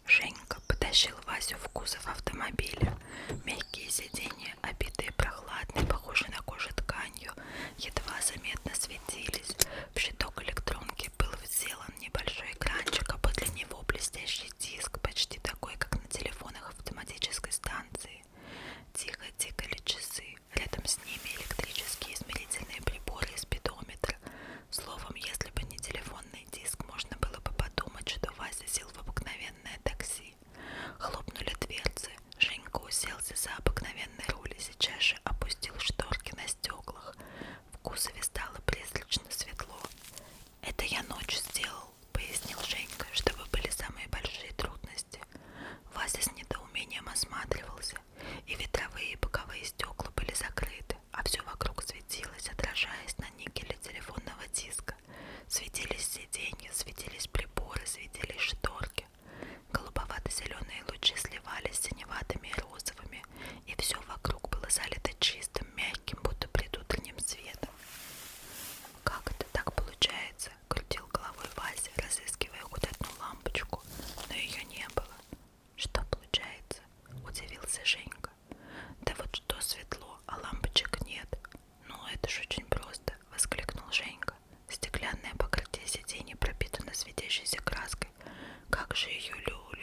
Женька потащил Васю в кузов автомобиля. Мягкие сиденья, обитые прохладной, похожей на кожу тканью, едва заметно светились. В щиток электронки был вделан небольшой экранчик, а подле него блестящий диск, почти такой, как на телефонах автоматической станции. Тихо тикали часы, рядом с ними электрические измерительные приборы и спидометр. Словом, если бы не телефонный диск, можно было бы подумать, что Вася сел в обыкновенное такси. Хлопнули дверцы, Женька уселся за обыкновенный руль и сейчас же опустил шторки на стеклах. В кузове стало призрачно светло. «Это я ночью сделал», — пояснил Женька, чтобы были самые большие трудности. Вася с недоумением осматривался, и ветровые и боковые стекла были закрыты, а все вокруг светилось, отражаясь на никеле телефонного диска. Светились сиденья, светились приборы, светились шторки. Голубовато-зеленые лучи сливались с синеватыми и розовыми, и все вокруг было залито чистым, мягким, будто предутренним светом. «Как это так получается?» — крутил головой Вася, разыскивая хоть одну лампочку, но ее не было. «Что получается?» — удивился Женька. «Да вот что светло, а лампочек нет». «Ну, это ж очень просто», — воскликнул Женька. «Стеклянное покрытие сидений пропитано светящейся краской. Как же ее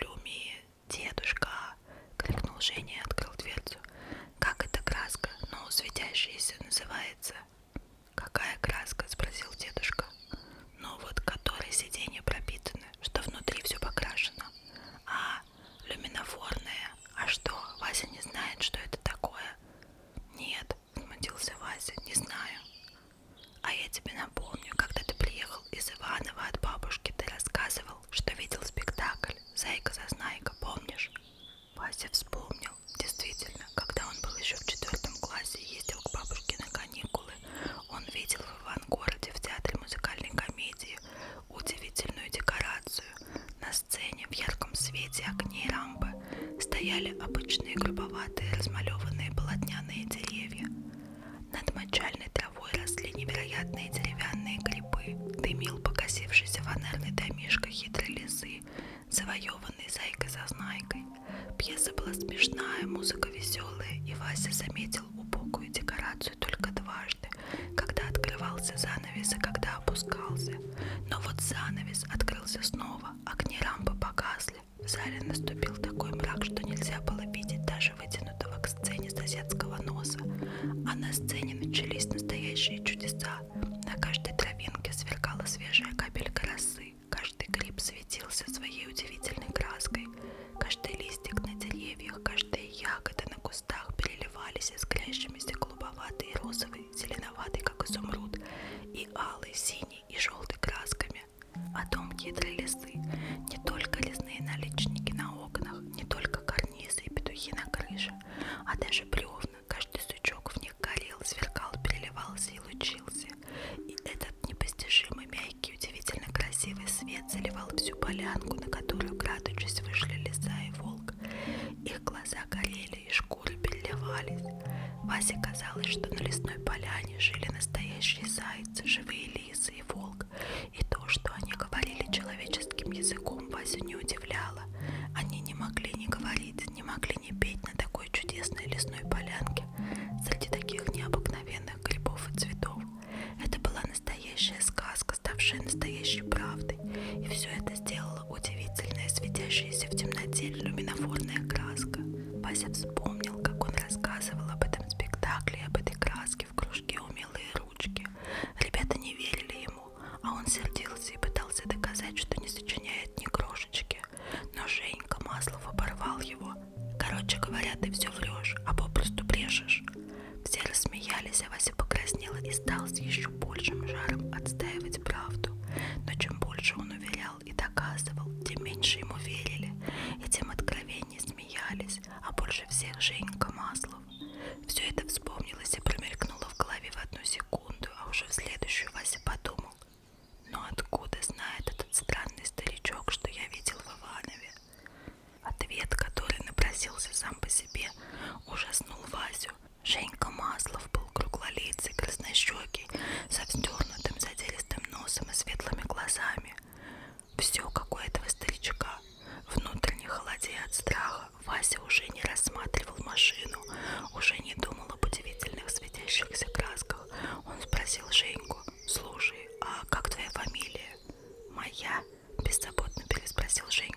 люми, дедушка!» — крикнул Женя и открыл дверцу. «Как эта краска? Ну, светящаяся называется». «Какая краска?» — спросил дедушка. «Ну вот, которой сиденья пропитаны, что внутри все покрашено». «А, люминофорная. А что, Вася не знает, что это такое?» «Нет», — смутился Вася, — «не знаю». «А я тебе напомню, когда ты приехал из Иваново от бабушки, ты рассказывал, что видел спектакль «Зайка-зазнайка», помнишь?» Вася вспомнил. Действительно, когда он был еще в 4 классе и ездил к бабушке на каникулы, он видел в Ивангороде в театре музыкальной комедии удивительную декорацию. На сцене в ярком свете огней рампы стояли обычные грубоватые размалеванные полотняные деревья. Над мочальной травой росли невероятные деревянные грибы, дымил покосившийся фонарный домишко хитрой лисы, завоеванный зайкой-зазнайкой. Пьеса была смешная, музыка веселая, и Вася заметил убогую декорацию только дважды, когда открывался занавес и когда опускался. Но вот занавес открылся снова, огни рампы погасли. В зале наступил такой мрак, что нельзя было видеть даже вытянутого к сцене соседского носа. А на сцене начались настоящие чудеса. На каждой травинке сверкала свежая капелька росы. Каждый гриб светился своей удивительной краской. Каждый листик на деревьях, каждая ягода на кустах переливались искрящимися голубоватой и розовой, зеленоватой, как изумруд, и алой, синей и желтой красками. А дом хитрой лисы, не только резные наличники на окнах, не только карнизы и петухи на крыше, а даже бревна, каждый сучок в них горел, сверкал, переливался и лучился. И этот непостижимый, мягкий, удивительно красивый свет заливал всю полянку, на которую, крадучись, вышли лиса и волк. Их глаза горели и шкуры переливались. Васе казалось, что на лесной поляне жили настоящие зайцы, живые лисы и волк. И то, что они говорили человеческим языком, Васю не удивляло. Они не могли ни говорить, не могли ни петь на такой чудесной лесной полянке, среди таких необыкновенных грибов и цветов. Это была настоящая сказка, ставшая настоящей правдой. И все это сделала удивительная, светящаяся в темноте люминофорная краска. Вася вспомнил, как он рассказывал об этом спектакле и об этой краске в кружке «Умелые ручки». Ребята не верили ему, а он сердился и пытался доказать, что не сочиняет ни крошечки. Но Женька Маслов оборвал его. «Короче говоря, ты все врешь, а попросту брешешь». Все рассмеялись, а Вася покраснел и стал с еще большим жаром отстаивать правду. Но чем больше он уверял и доказывал, тем меньше ему верили, и тем откровеннее смеялись, а больше всех Женька Маслов. Все это вспомнилось и промелькнуло в голове в одну секунду, а уже в следующую Вася подумал: «Но откуда знает этот странный старичок, что я видел в Иванове?» Ответ, который напросился сам по себе, холодея от страха. Вася уже не рассматривал машину, уже не думал об удивительных светящихся красках. Он спросил Женьку: «Слушай, а как твоя фамилия?» «Моя?» – беззаботно переспросил Женька.